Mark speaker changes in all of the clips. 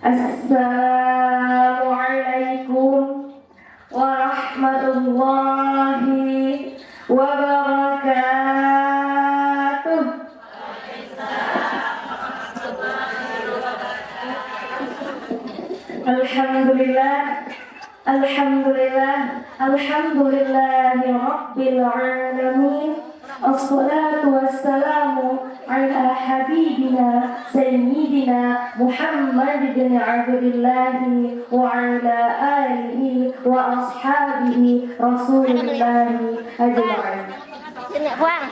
Speaker 1: Assalamualaikum warahmatullahi wabarakatuh. Alhamdulillah, alhamdulillah, alhamdulillahi rabbil alamin. Assalatu wassalamu ala habibina sayyidina Muhammad bin Abdullah wa ala alihi wa ashabihi Rasulullah ajma'in.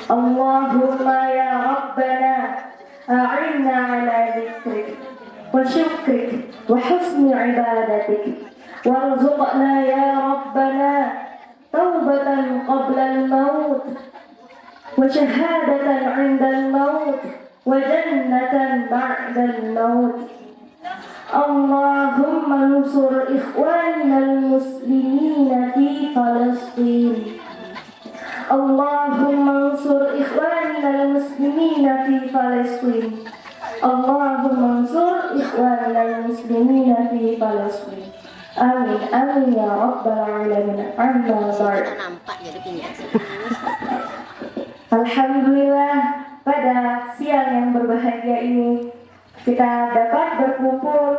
Speaker 1: Allahumma ya Rabbana a'inna ala dhikrik wa syukrik wa husni ibadatik warzuqna ya Rabbana taubatan qabla al-maut wa syahadatan 'inda al-maut wa jannatan ba'da al-maut. Allahumma nusur ikhwanina al-muslimina fi Palestin. Allahumma nusur ikhwanina al-muslimina fi Palestin. Allahumma nusur ikhwanina al-muslimina fi Palestin. Amin, amin ya rabbal alamin. Amma ba'd. Alhamdulillah, pada siang yang berbahagia ini kita dapat berkumpul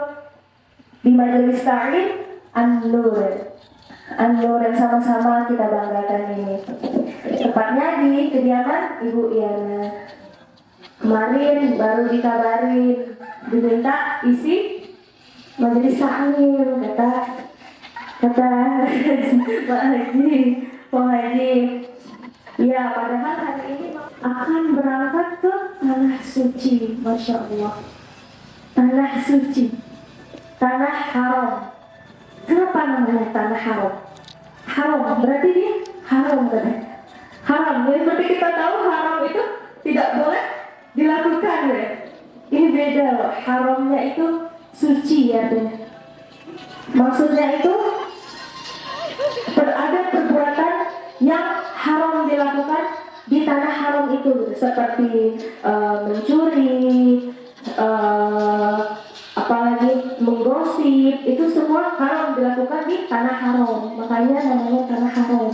Speaker 1: di majelis ta'lim An-Nur. An-Nur yang sama-sama kita banggakan ini. Tepatnya di kediaman Ibu Iyana. Kemarin baru dikabarin diminta isi majelis ta'lim, kata Pak Haji. Ya, padahal hari ini akan berangkat ke tanah suci, Masya Allah. Tanah suci, tanah haram. Kenapa namanya tanah haram? Haram berarti dia haram kan? Haram. Jadi seperti kita tahu haram itu tidak boleh dilakukan ya. Ini beda loh. Haramnya itu suci ya. Maksudnya itu ada perbuatan yang haram dilakukan di tanah haram itu, seperti mencuri, apalagi menggosip, itu semua haram dilakukan di tanah haram. Makanya namanya tanah haram.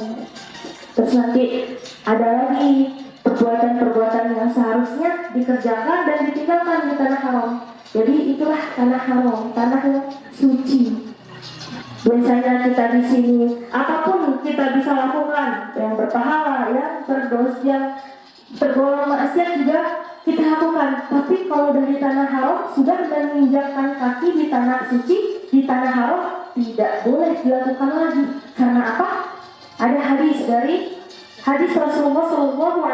Speaker 1: Terus nanti ada lagi perbuatan-perbuatan yang seharusnya dikerjakan dan ditinggalkan di tanah haram. Jadi itulah tanah haram, tanah yang suci. Biasanya kita di sini apapun kita bisa lakukan, yang berpahala, yang berdosa, yang tergolong maksiat juga kita lakukan. Tapi kalau dari tanah haram sudah menginjakkan kaki di tanah suci, di tanah haram tidak boleh dilakukan lagi. Karena apa? Ada hadis dari hadis Rasulullah SAW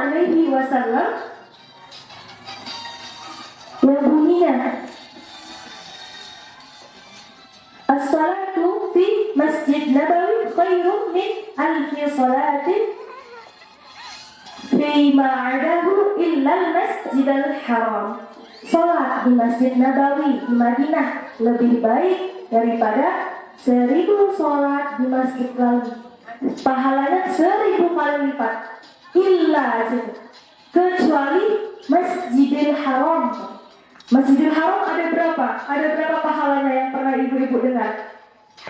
Speaker 1: yang bunyinya as-salatu fi masjid Nabawi khairun min alfi salatin fi ma'adahu illa al-masjid al-haram. Salat di Masjid Nabawi di Madinah lebih baik daripada 1000 salat di masjid lain. Pahalanya 1000 kali lipat. Illa kecuali Masjidil Haram. Masjidil Haram ada berapa? Ada berapa pahalanya yang pernah ibu-ibu dengar?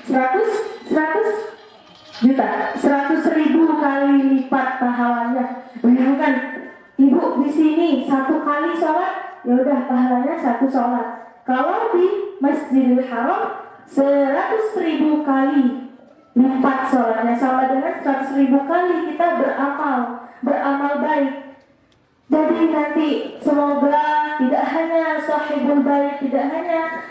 Speaker 1: 100 juta, 100.000 kali lipat pahalanya. Bayangkan, ibu di sini 1 kali sholat, ya udah pahalanya 1 sholat. Kalau di Masjidil Haram 100.000 kali lipat sholatnya, sama dengan 100.000 kali kita beramal baik. Jadi nanti semoga tidak hanya sahibul bait, tidak hanya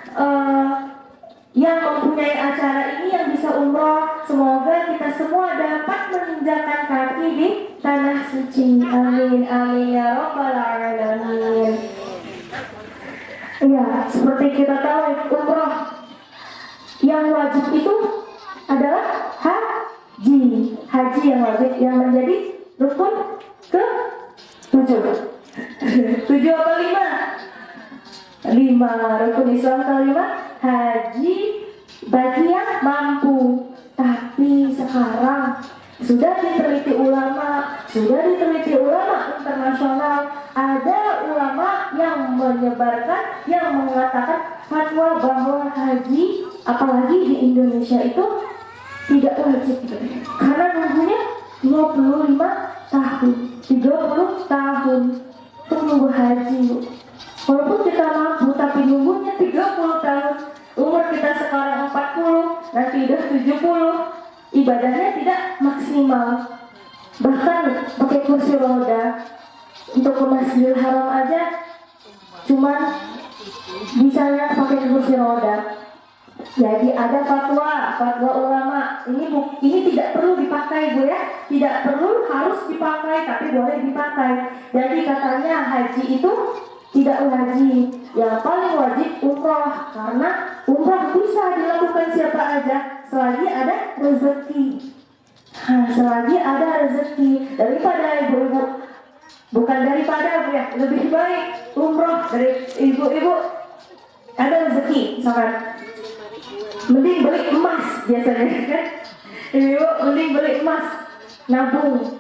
Speaker 1: yang mempunyai acara ini yang bisa umroh, semoga kita semua dapat menginjakan kaki di tanah suci. Amin, amin ya rabbal alamin. Ya, seperti kita tahu umroh yang wajib itu adalah haji. Haji yang wajib, yang menjadi rukun ke 7 apa 5? 5 rukun Islam ke-5 haji bagi yang mampu. Tapi sekarang sudah diteliti ulama internasional ada ulama yang menyebarkan, yang mengatakan fatwa bahwa haji, apalagi di Indonesia itu tidak wajib, karena nunggunya 25 tahun, 30 tahun untuk nunggu haji. Walaupun kita mampu, tapi nunggunya 30 tahun. Umur kita sekarang 40, nanti udah 70, ibadahnya tidak maksimal. Bahkan pakai kursi roda untuk ke Masjidil Haram aja cuman bisanya pakai kursi roda. Jadi ada fatwa ulama, ini tidak perlu dipakai Bu ya, tidak perlu harus dipakai, tapi boleh dipakai. Jadi katanya haji itu tidak wajib, yang paling wajib umroh, karena umroh bisa dilakukan siapa aja selagi ada rezeki. Selagi ada rezeki, daripada ibu-ibu, bukan daripada Bu ya, lebih baik umroh dari ibu-ibu ada rezeki, misalkan mending beli emas biasanya kan, ibu mending beli emas, nabung,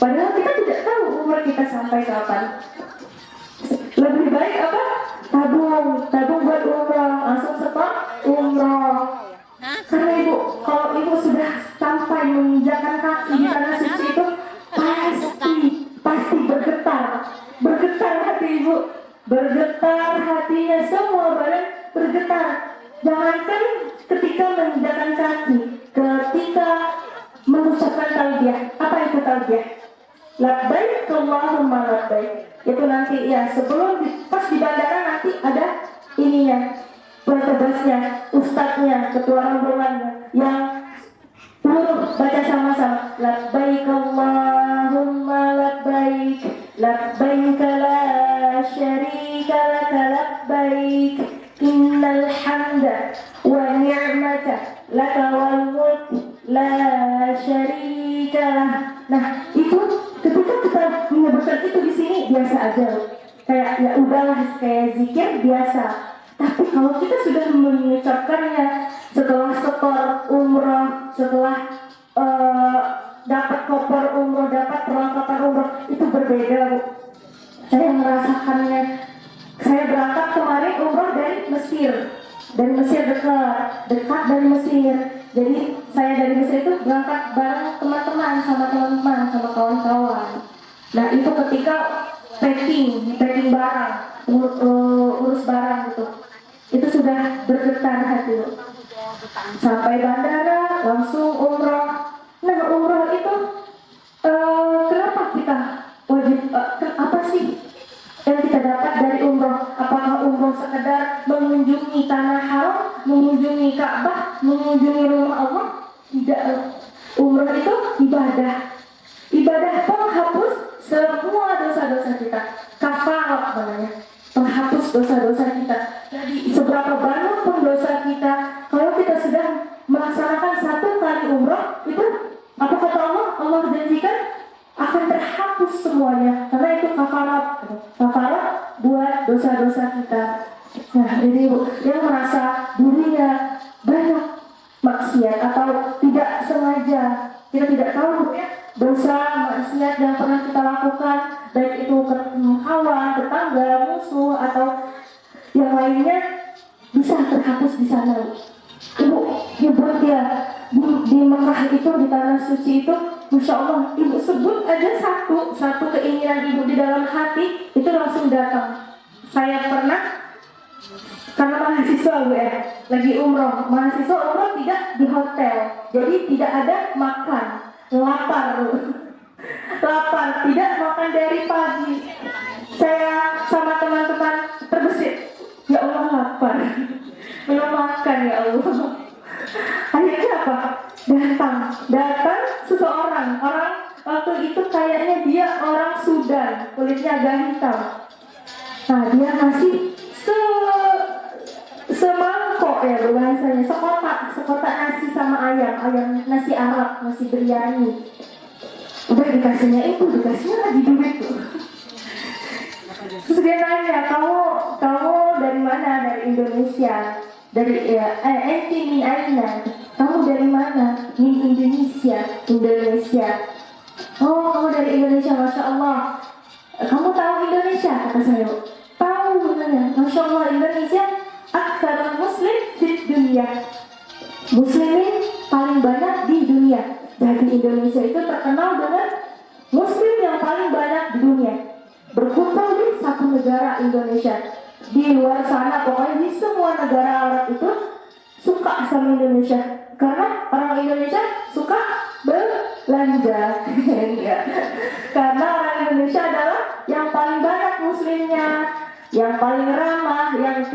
Speaker 1: padahal kita tidak tahu umur kita sampai kapan. Lebih baik apa? Tabung buat umroh, langsung setor umroh. Karena ibu, kalau ibu sudah sampai menginjakkan kaki di tanah suci itu pasti bergetar hati ibu, bergetar hatinya, semua badan bergetar. Jangankan ketika menginjakkan kaki, ketika mengucapkan talbiyah. Apa itu talbiyah? Labbaik Allahumma labbaik. Itu nanti ya sebelum pas di bandara nanti ada ininya, petugasnya, ustadznya, ketua rombongannya yang baca sama-sama, labbaik Allahumma labbaik, labbaik la syarika laka labbaik, innal hamda wa ni'mata laka wal mulk la syarika lah. Nah itu ketika kita menyebutkan itu di sini biasa aja, kayak ya udahlah, kayak zikir biasa. Tapi kalau kita sudah mengucapkannya setelah setor umroh, setelah dapat koper umroh, dapat perlengkapan umroh, itu berbeda Bu. Saya merasakannya. Saya berangkat kemarin umroh dari Mesir dekat dari Mesir. Jadi saya dari Mesir itu berangkat bareng teman-teman, sama kawan-kawan. Nah itu ketika packing barang, urus barang gitu, itu sudah bergetar hati. Sampai bandara langsung umroh. Nah umroh itu kenapa kita wajib? Apa sih yang kita dapat dari umroh? Apakah umroh sekedar mengunjungi tanah haram, mengunjungi Ka'bah, mengunjungi rumah Allah? Tidak. Umroh itu ibadah penghapus semua dosa-dosa kita, kafarat namanya, penghapus dosa-dosa kita. Jadi seberapa banyak pun dosa kita, kalau kita sudah melaksanakan satu kali umroh, itu apa kata Allah? Allah janjikan akan terhapus semuanya, karena itu kafarat buat dosa-dosa kita. Nah ini yang merasa dirinya banyak maksiat atau tidak sengaja, kita tidak tahu ya, dosa maksiat yang pernah kita lakukan, baik itu ke kawan, tetangga, musuh atau yang lainnya, bisa terhapus di sana. Ibu buat dia di Mekah itu, di tanah suci itu, Masya Allah, ibu sebut aja satu keinginan ibu di dalam hati, itu langsung datang. Saya pernah, karena mahasiswa Bu ya, lagi umroh. Mahasiswa umroh tidak di hotel, jadi tidak ada makan, lapar, tidak makan dari pagi. Saya sama teman-teman terbesit, ya Allah lapar, belum makan ya Allah. Akhirnya apa? Datang seseorang, orang waktu itu kayaknya dia orang Sudan, kulitnya agak hitam. Nah dia ngasih semangkok ya bahasanya, sekotak nasi sama ayam nasi Arab, nasi biryani. Udah dikasihnya lagi duit tuh. Terus dia nanya, kamu dari mana? Dari Indonesia. Dari enti min aina? Kamu dari mana? Min Indonesia. Oh kamu dari Indonesia, Masya Allah. Kamu tahu Indonesia? Kata saya. Tahu katanya. Masya Allah, Indonesia aktsarul muslim di dunia. Muslimin paling banyak di dunia. Jadi Indonesia itu terkenal dengan muslim yang paling banyak di dunia. Berkumpul di satu negara Indonesia. Di luar sana pokoknya di semua negara Arab itu suka sama Indonesia. Karena orang Indonesia suka belanja. Karena orang Indonesia adalah yang paling banyak muslimnya, yang paling ramah, yang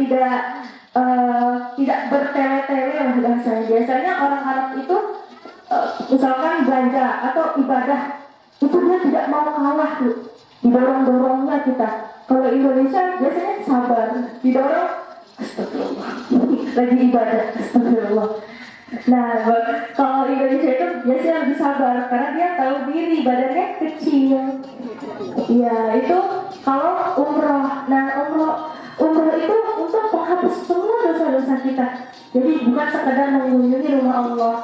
Speaker 1: tidak bertele-tele lah bahasanya. Biasanya orang Arab itu misalkan belanja atau ibadah itu dia tidak mau kalah tuh, didorong-dorongnya kita. Kalau Indonesia biasanya sabar, didorong, astagfirullah, lagi ibadah, astagfirullah. Nah, kalau Indonesia itu biasanya lebih sabar karena dia tahu diri, badannya kecil. Ya, itu kalau umroh. Nah, umroh itu untuk menghapus semua dosa-dosa kita. Jadi bukan sekadar mengunjungi rumah Allah.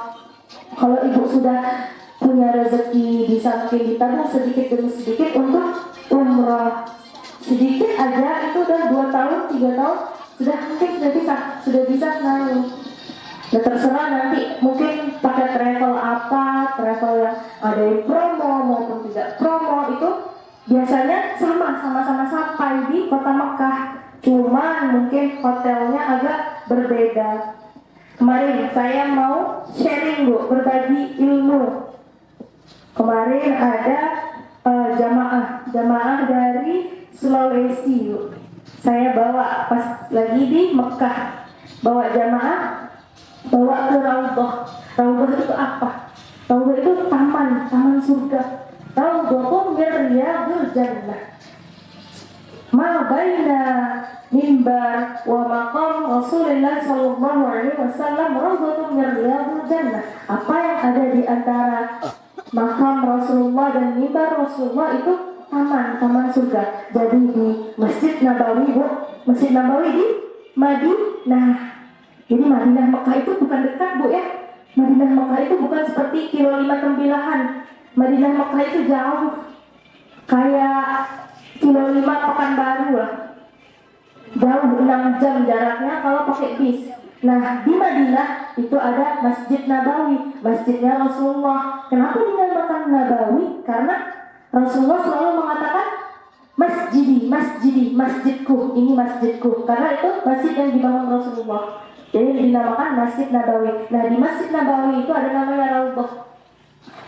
Speaker 1: Kalau ibu sudah punya rezeki, bisa mungkin ditabung sedikit demi sedikit untuk umroh. Sedikit aja itu udah 2 tahun, 3 tahun sudah bisa naik. Ya terserah nanti mungkin pakai travel apa, travel yang ada yang promo maupun tidak promo itu biasanya sama-sama sampai di kota Mekah. Cuman mungkin hotelnya agak berbeda. Kemarin saya mau sharing Bu, berbagi ilmu. Kemarin ada jamaah dari Sulawesi Bu. Saya bawa pas lagi di Mekah, bawa jamaah, bawa ke Raudhah. Raudhah itu apa? Raudhah itu taman surga. Raudhah riyadul jannah. Ma baina mimbar wa maqam Rasulullah sallallahu alaihi wasallam raudhatun min riyadil jannah. Apa yang ada di antara makam Rasulullah dan mimbar Rasulullah itu taman surga. Jadi di Masjid Nabawi Bu, Masjid Nabawi di Madinah. Jadi Madinah Mekah itu bukan dekat Bu ya. Madinah Mekah itu bukan seperti kilo 5 Tembilahan. Madinah Mekah itu jauh. Kayak kilo 5 Pekanbaru lah. Jauh 6 jam jaraknya kalau pakai bis. Nah di Madinah itu ada Masjid Nabawi, masjidnya Rasulullah. Kenapa dinamakan Nabawi? Karena Rasulullah selalu mengatakan masjidku, ini masjidku. Karena itu masjid yang dibangun Rasulullah. Jadi dinamakan Masjid Nabawi. Nah di Masjid Nabawi itu ada namanya Raudhah.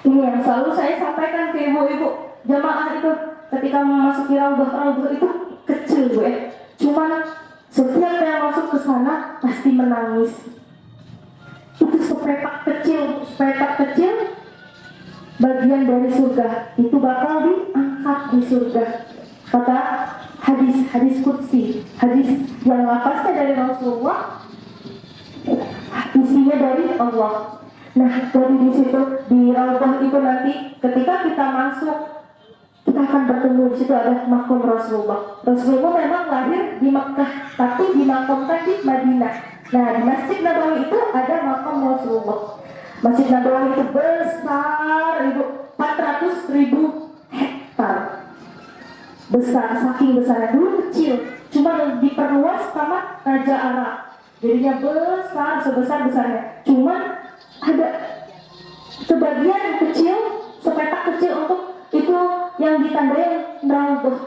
Speaker 1: Ini yang selalu saya sampaikan ke ibu-ibu jamaah itu ketika memasuki Raudhah itu kecil Bu ya. Cuman setiap yang masuk ke sana pasti menangis. Itu sepetak kecil bagian dari surga. Itu bakal diangkat di surga. Kata hadis qudsi, hadis yang lafaznya dari Rasulullah, isinya dari Allah. Nah, dari di situ di Raudhah itu nanti ketika kita masuk, kita akan bertemu di situ ada makam Rasulullah. Rasulullah memang lahir di Mekah, tapi dimakamkan di Madinah. Nah, di Masjid Nabawi itu ada makam Rasulullah. Masjid Nabawi itu besar, 400.000 hektar. Besar, saking besarnya. Dulu kecil, cuma diperluas sama Raja Arab. Jadinya besar, sebesar-besarnya. Cuman ada sebagian kecil, sepetak kecil untuk itu yang ditandai Raudhah.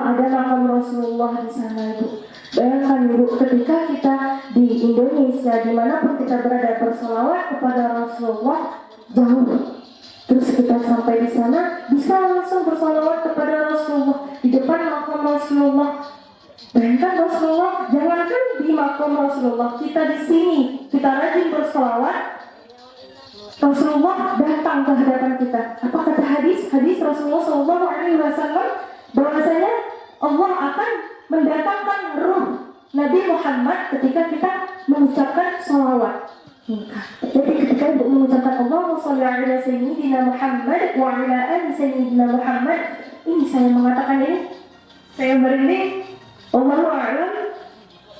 Speaker 1: Ada makam Rasulullah di sana Ibu. Bayangkan Ibu, ketika kita di Indonesia, dimanapun kita berada, berselawat kepada Rasulullah jauh. Terus kita sampai di sana bisa langsung berselawat kepada Rasulullah di depan makam Rasulullah. Bayangkan Rasulullah, jangankan di makam Rasulullah, kita di sini, kita rajin berselawat, Rasulullah datang ke hadapan kita. Apa kata hadis Rasulullah SAW? Bahwasanya Allah akan mendatangkan ruh Nabi Muhammad ketika kita mengucapkan salawat. Jadi ketika ibu mengucapkan Allahumma sholli ala sayyidina Muhammad wa ala ali sayyidina Muhammad, ini saya mengatakan ini, saya merinding. Allahu a'lam.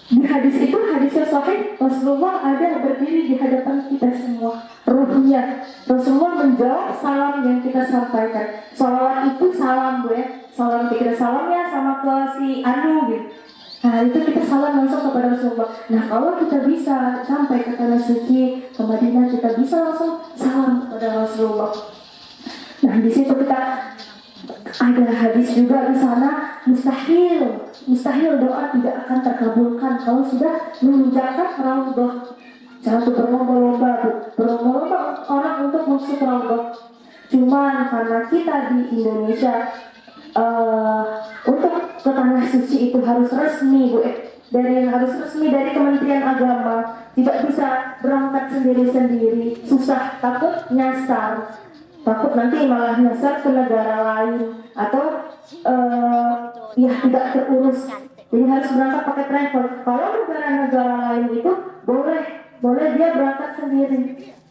Speaker 1: Di hadis itu, hadisnya sahih, Rasulullah ada berdiri di hadapan kita semua. Ruhnya Rasulullah menjawab salam yang kita sampaikan. Salawat itu salam Bu ya. salam, kita salamnya sama ke si Anu gitu. Nah itu kita salam langsung kepada Rasulullah. Nah kalau kita bisa sampai ke tanah suci ke Madinah, kita bisa langsung salam kepada Rasulullah. Nah di situ kita ada hadis juga di sana, mustahil doa tidak akan terkabulkan kalau sudah menginjakkan raudhah. Jangan berlomba-lomba orang untuk masuk raudhah. Cuman karena kita di Indonesia untuk ke tanah suci itu harus resmi Bu, harus resmi dari Kementerian Agama, tidak bisa berangkat sendiri-sendiri, susah, takut nyasar, takut nanti malah nyasar ke negara lain atau ya tidak terurus, jadi harus berangkat pakai travel. Kalau negara-negara lain itu boleh dia berangkat sendiri,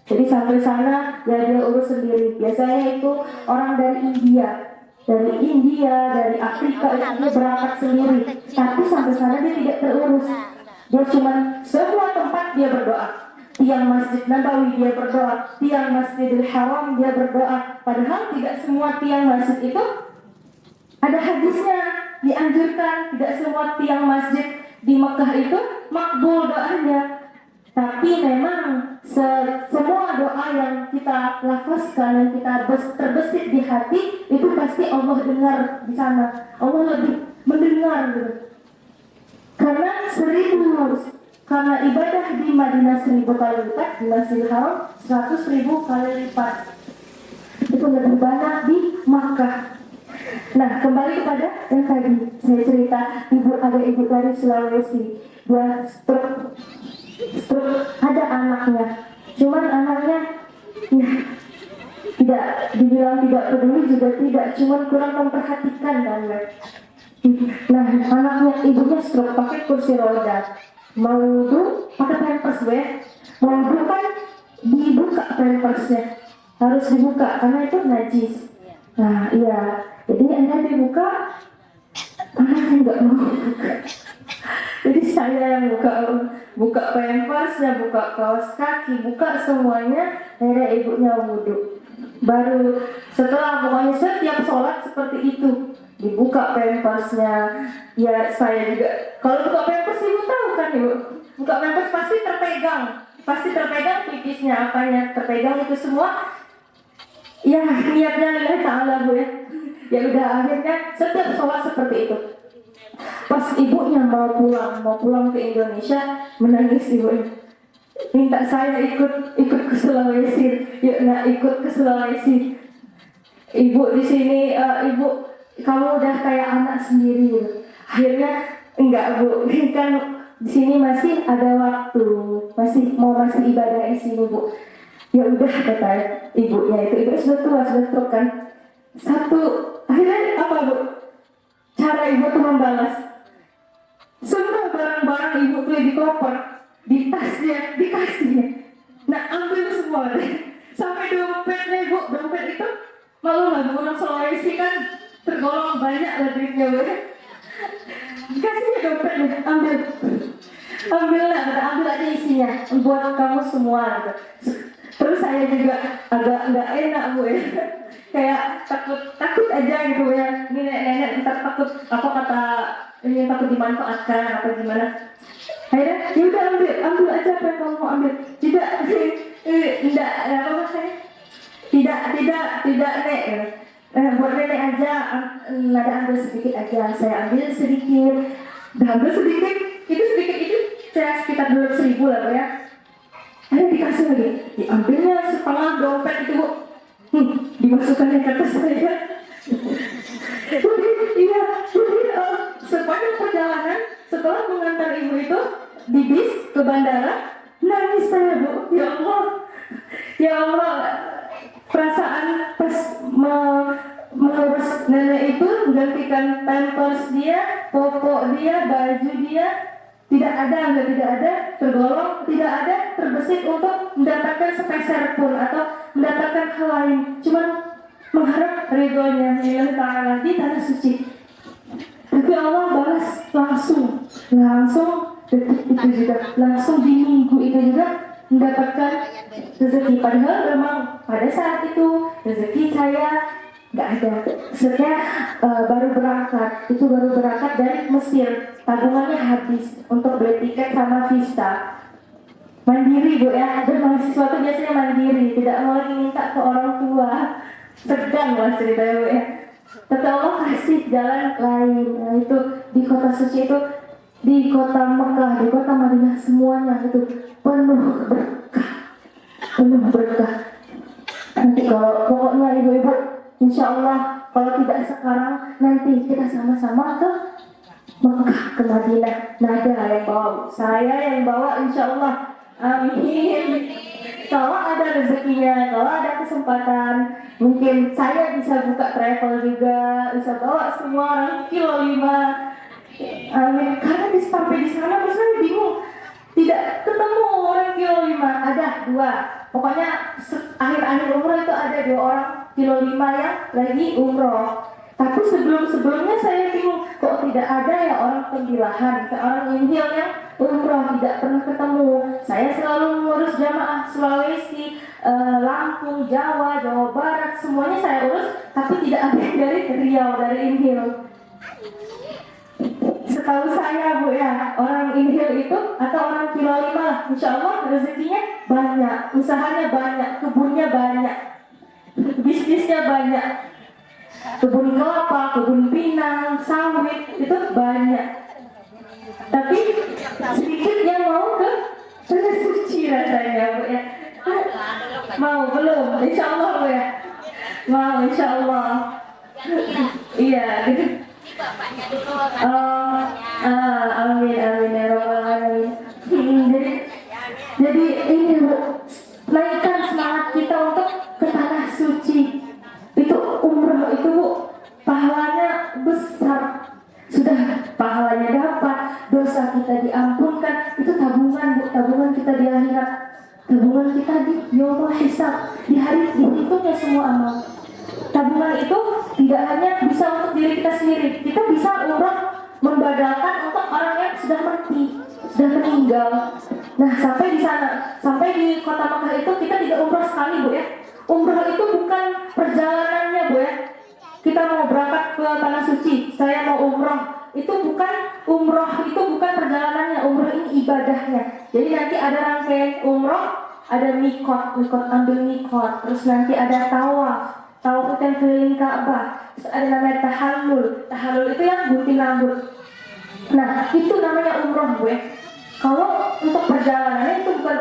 Speaker 1: jadi sampai sana ya dia urus sendiri. Biasanya itu orang dari India, dari Afrika itu dia berangkat sendiri, tapi sampai sana dia tidak terurus. Dia cuma semua tempat dia berdoa, tiang Masjid Nabawi dia berdoa, tiang Masjidil Haram dia berdoa. Padahal tidak semua tiang masjid itu ada hadisnya dianjurkan, tidak semua tiang masjid di Mekah itu makbul doanya. Tapi memang semua doa yang kita lafazkan, yang kita terbesit di hati, itu pasti Allah dengar di sana. Allah lebih mendengar gitu. Karena ibadah di Madinah 1000 kali lipat, di Masjidil Haram 100.000 kali lipat. Itu lebih banyak di Makkah. Nah, kembali kepada yang tadi saya cerita, ada ibu dari Sulawesi, dia stroke, ada anaknya, cuman anaknya ya, tidak dibilang tidak peduli juga tidak, cuman kurang memperhatikan kan. Nah, anaknya, ibunya stroke, pakai kursi roda, mau wudu pakai pampers mau wudu kan dibuka pampersnya, harus dibuka karena itu najis. Nah iya, jadi anak dibuka, anaknya nggak mau buka. Jadi saya yang buka pampersnya, buka kaos kaki, buka semuanya. Akhirnya ibunya wudu. Baru setelah, pokoknya setiap sholat seperti itu, dibuka pampersnya. Ya saya juga, kalau buka pampers ibu tahu kan ibu, buka pampers pasti terpegang pipisnya, apanya terpegang itu semua. Ya niatnya lillahi ta'ala Bu ya. Ya udah, akhirnya setiap sholat seperti itu. Pas ibunya mau pulang ke Indonesia, menangis ibunya, minta saya ikut ke Sulawesi. Yuk nak ikut ke Sulawesi, ibu di sini, ibu kamu udah kayak anak sendiri. Akhirnya enggak Bu, kan di sini masih ada waktu, masih ibadah di sini Bu. Ya udah kata ibunya itu sudah tua, sudah stroke kan. Akhirnya apa Bu? Cara ibu tuh membalas, semua barang-barang ibu tuh di koper, di tasnya, dikasihnya. Nah ambil semua deh, sampai dompetnya ibu, dompet itu malu lah orang Sulawesi kan tergolong banyak lah duitnya Bu. Kasihnya dompetnya, ambil aja isinya, buat kamu semua gitu. Terus saya juga agak nggak enak Bu ya, kayak takut aja gitu ya, ini nenek ntar takut apa kata ini, takut dimanfaatkan apa gimana. Akhirnya yaudah ambil aja apa yang kamu mau ambil. Tidak apa saya tidak nek, buat nenek aja, nada ambil sedikit aja. Saya ambil sedikit, itu saya sekitar 200.000 lah Bu ya. Ayo dikasih lagi, diambilnya setengah dompet itu Bu, dimasukkannya ke tas saya. Sepanjang perjalanan setelah mengantar ibu itu di bis ke bandara, nangis saya Bu. Ya Allah, perasaan pas mengurus nenek itu, menggantikan pampers dia, popok dia, baju dia, tidak ada tergolong, tidak ada terbesit untuk mendapatkan sepeser pun atau mendapatkan hal lain, cuman mengharap ridhonya lillahi ta'ala di tanah suci. Tapi Allah balas langsung detik itu juga, langsung di minggu itu juga mendapatkan rezeki. Padahal memang pada saat itu rezeki saya nggak ada. Maksudnya baru berangkat dari Mesir, tabungannya habis untuk beli tiket sama visa. Mandiri Bu ya, ada mahasiswa tuh biasanya mandiri, tidak mau lagi minta ke orang tua. Sedang lah ceritanya Bu ya. Tapi Allah kasih jalan lain. Nah, itu di kota suci itu, di kota Mekah, di kota Madinah, semuanya itu penuh berkah, penuh berkah. Nanti kalau pokoknya ibu-ibu, insya Allah kalau tidak sekarang, nanti kita sama-sama ke Mekah, ke Madinah. Nada yang bawa, saya yang bawa, insya Allah. Amin. Kalau ada rezekinya, kalau ada kesempatan, mungkin saya bisa buka travel juga, bisa bawa semua orang kilo 5. Amin. Karena sampai di sana saya bingung, tidak ketemu orang kilo 5. Ada 2. Pokoknya akhir-akhir umroh itu ada 2 orang kilo 5 yang lagi umroh. Tapi sebelum-sebelumnya saya bingung, kok tidak ada ya orang pembilahan, orang Inhil yang umroh, tidak pernah ketemu. Saya selalu mengurus jamaah Sulawesi, Lampung, Jawa, Jawa Barat, semuanya saya urus, tapi tidak ada dari Riau, dari Inhil. Setahu saya Bu ya, orang Inhil itu atau orang kilo 5 lah, insya Allah rezekinya banyak, usahanya banyak, kebunnya banyak, bisnisnya banyak. Kebun kelapa, kebun pinang, sawit, itu banyak. Tapi sedikit yang mau ke tanah suci rasanya Bu ya. Mau belum? Insya Allah Bu ya. Mau insya Allah. Iya gitu. Amin amin ya rabbal alamin. Jadi ini Bu, naikkan semangat kita untuk ke tanah suci. Itu umroh itu Bu, pahalanya besar. Sudah pahalanya dapat, dosa kita diampunkan, itu tabungan Bu, tabungan kita di akhirat, tabungan kita di yaumul hisab, di hari dihitungnya semua amal. Tabungan itu tidak hanya bisa untuk diri kita sendiri, kita bisa umroh membadalkan untuk orang yang sudah mati, sudah meninggal. Nah sampai di sana, sampai di kota Mekah itu kita tidak umroh sekali Bu ya. Umroh itu bukan perjalanannya Bu ya. Kita mau berangkat ke tanah suci, saya mau umroh. Itu bukan umroh, itu bukan perjalanannya. Umroh ini ibadahnya. Jadi nanti ada rangkaian umroh, ada mikot ambil mikot. Terus nanti ada tawaf itu yang keliling Ka'bah. Terus ada namanya tahallul itu yang gunting rambut. Nah itu namanya umroh Bu ya. Kalau untuk perjalanannya itu bukan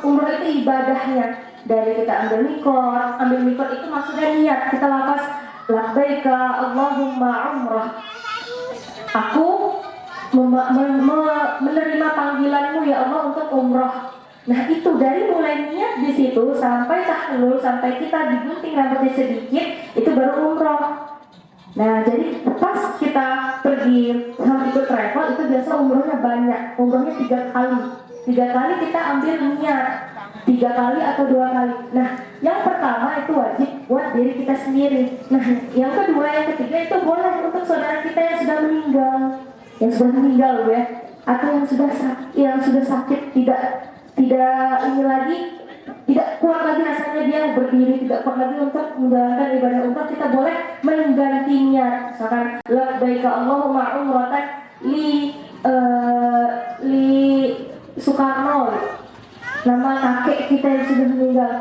Speaker 1: umroh itu ibadahnya. Dari kita ambil mikot itu maksudnya niat, kita lafaz labbaika Allahumma umrah. Aku menerima panggilanmu ya Allah untuk umroh. Nah itu dari mulai niat di situ sampai tahallul, sampai kita digunting rambutnya sedikit, itu baru umroh. Nah jadi pas kita pergi sama ikut travel itu biasa umrohnya banyak, umrohnya 3 kali. 3 kali kita ambil niat, 3 kali atau 2 kali. Nah yang pertama itu wajib buat diri kita sendiri. Nah yang kedua, yang ketiga itu boleh untuk saudara kita yang sudah meninggal, Bu ya, atau yang sudah sakit, tidak ini lagi, tidak kuat lagi rasanya dia berdiri, tidak kuat lagi untuk menjalankan ibadah umrah, kita boleh menggantinya. Misalkan labbaika Allahumma umratan li Soekarno, nama kakek kita yang sudah meninggal.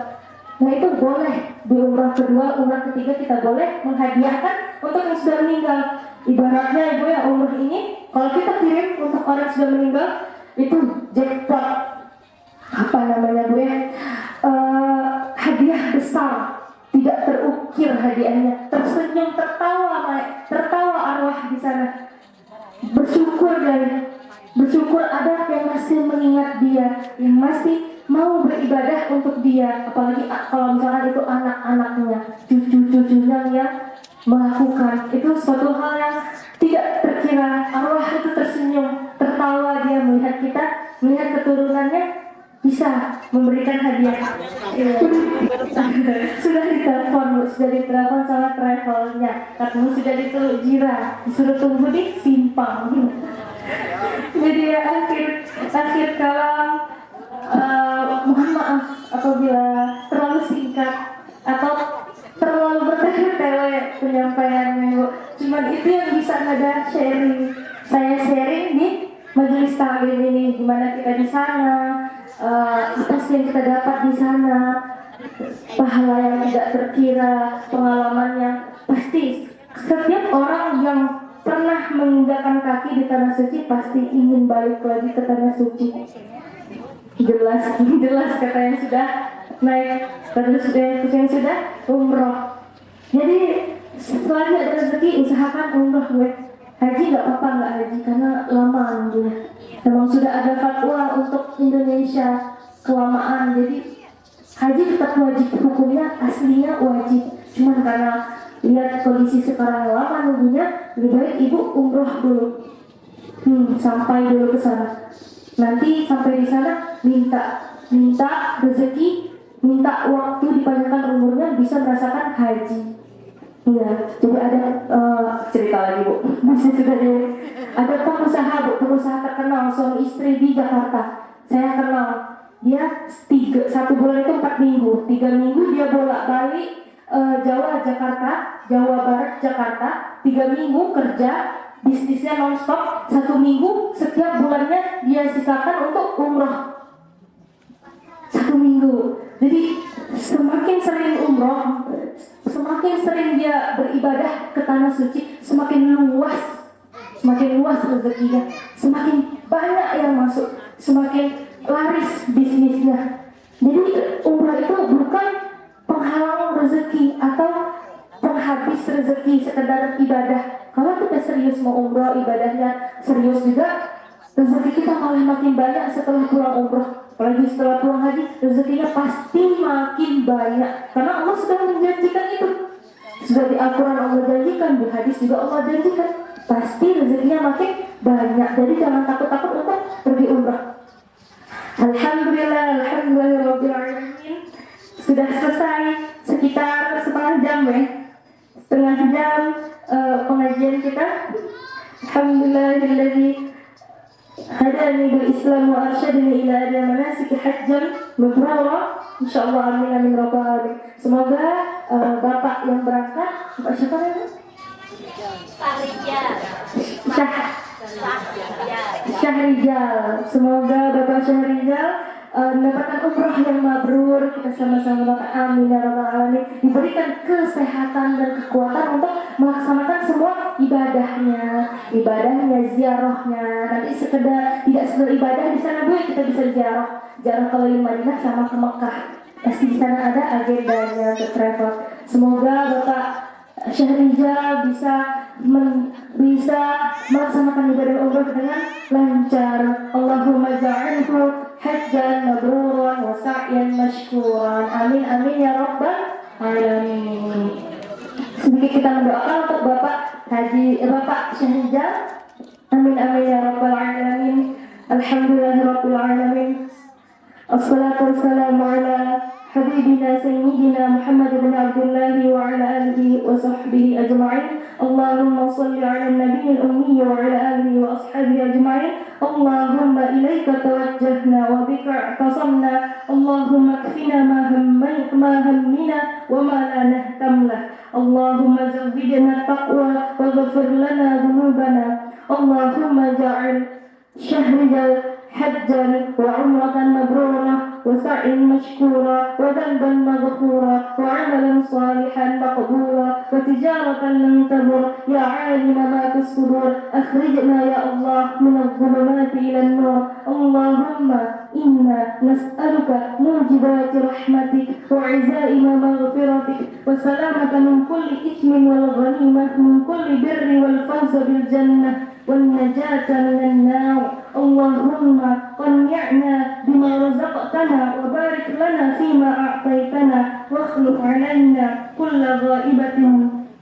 Speaker 1: Nah itu boleh di umrah kedua, umrah ketiga kita boleh menghadiahkan untuk yang sudah meninggal. Ibaratnya Ibu ya, umrah ini kalau kita kirim untuk orang yang sudah meninggal itu jackpot. Apa namanya Bu ya, hadiah besar, tidak terukir hadiahnya, tersenyum, tertawa arwah di sana, bersyukur ada yang masih mengingat dia, yang masih mau beribadah untuk dia, apalagi kalau misalkan itu anak-anaknya, cucu-cucunya yang melakukan itu suatu hal yang tidak terkira. Arwah itu tersenyum, tertawa dia melihat kita, melihat keturunannya bisa memberikan hadiah. Sudah ditelepon sama travelnya, katanya sudah disuruh Jira, disuruh tunggu di simpang. Jadi ya, akhir kalam, mohon maaf apabila terlalu singkat atau terlalu bertele-tele ada sharing. Saya sharing di majelis taklim ini, gimana kita di sana, apa sih yang kita dapat di sana, pahala yang tidak terkira, pengalaman yang pasti setiap orang yang pernah menginjakkan kaki di tanah suci pasti ingin balik lagi ke tanah suci. Jelas kata yang sudah naik, terus yang sudah umroh. Jadi selagi ada rezeki usahakan umroh gue. Haji nggak apa-apa nggak haji karena lama gitu. Memang sudah ada fatwa untuk Indonesia kelamaan, jadi haji tetap wajib, hukumnya aslinya wajib. Cuman karena lihat kondisi sekarang lama nunggunya, lebih baik ibu umroh dulu. Sampai dulu ke sana. Nanti sampai di sana minta rezeki, minta waktu dipanjangkan umurnya bisa merasakan haji. Iya, jadi ada cerita lagi bu, masih sudah ada pengusaha terkenal suami istri di Jakarta. Saya kenal dia 1 bulan itu 4 minggu, 3 minggu dia bolak-balik Jawa Jakarta, Jawa Barat Jakarta, 3 minggu kerja, bisnisnya nonstop, 1 minggu setiap bulannya dia sisakan untuk umroh 1 minggu. Jadi semakin sering umroh, semakin sering dia beribadah ke tanah suci, semakin luas rezekinya, semakin banyak yang masuk, semakin laris bisnisnya. Jadi umroh itu bukan penghalang rezeki atau penghabis rezeki sekedar ibadah. Kalau kita serius mau umroh, ibadahnya serius juga, rezeki kita malah makin banyak setelah pulang umroh. Apalagi setelah pulang haji, rezekinya pasti makin banyak. Karena Allah sudah menjanjikan itu. Sudah di Al-Quran Allah janjikan, di hadis juga Allah janjikan. Pasti rezekinya makin banyak. Jadi jangan takut-takut untuk pergi umrah. Alhamdulillahirrahmanirrahim. Sudah selesai sekitar setengah jam ya. Setengah jam pengajian kita. Alhamdulillahilladzi hadani bil Islam wa arsyadani ila ada manasik hajjan mabrura. Insyaallah amin amin rabbal alamin. Semoga Bapak yang berangkat, Bapak siapa namanya? Syahrijal. Semoga Bapak Syahrijal mendapatkan umroh yang mabrur. Kita sama-sama doakan amin ya rabbal alamin. Diberikan kesehatan dan kekuatan untuk melaksanakan semua ibadahnya, ziarahnya. Nanti tidak sekedar ibadah di sana Bu, kita bisa ziarah keliling Madinah sama ke Mekah. Pasti di sana ada agendanya untuk travel. Semoga Bapak Syahrijal bisa melaksanakan ibadah umrah dengan lancar. Allahumma ja'alhu hajjan mabruran wa sa'yan mashkuran. Amin amin ya rabbal alamin. Sedikit kita mendoakan untuk Bapak Syahrijal. Amin amin ya rabbal alamin. Alhamdulillahirabbil alamin. Assalatu wassalamu ala habibina sayyidina Muhammad bin Abdullah wa ala alihi wa sahbihi ajma'in. Allahumma salli ala nabiyil ummi wa ala alihi wa ashabihi ajma'in. Allahumma ilaika tawajjahna wa bika i'tasamna. Allahumma kfina ma hammina wa ma la nahtam lah. Allahumma zawwidna taqwa wa ghfir lana dhunubana. Allahumma ja'al Syahrijal hajjan wa umratan mabrurah wa sa'in mashkura wa dhanban maghfura wa amalan salihan maqbula wa tijaratan lan tabur ya 'alima ma fi sudur akhrijna ya Allah min adh-dhulumati ila an-nur. Allahumma inna nas'aluka mujibati rahmatik wa 'izaima maghfiratik wa salamata min kulli ithmin wal ghanimah min kulli birri wal fawza bil jannah والنجاة من النار. اللهم قنعنا بما رزقتنا وبارك لنا فيما أعطيتنا واخلق علينا كل غائبة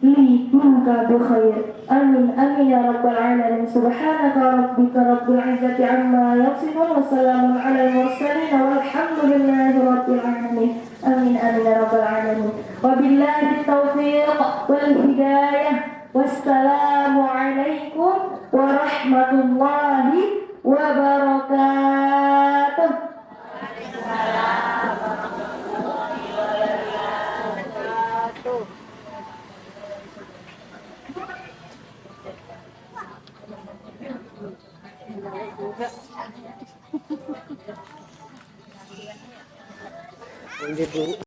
Speaker 1: لي منك بخير. آمين آمين يا رب العالمين. سبحانك ربك رب العزة عما يصفون وسلام على المرسلين والحمد لله رب العالمين. آمين آمين يا رب العالمين. وبالله التوفيق والهداية. Wassalamu alaikum warahmatullahi wabarakatuh. Waalaikumsalam warahmatullahi wabarakatuh.
Speaker 2: Lanjut, Bu.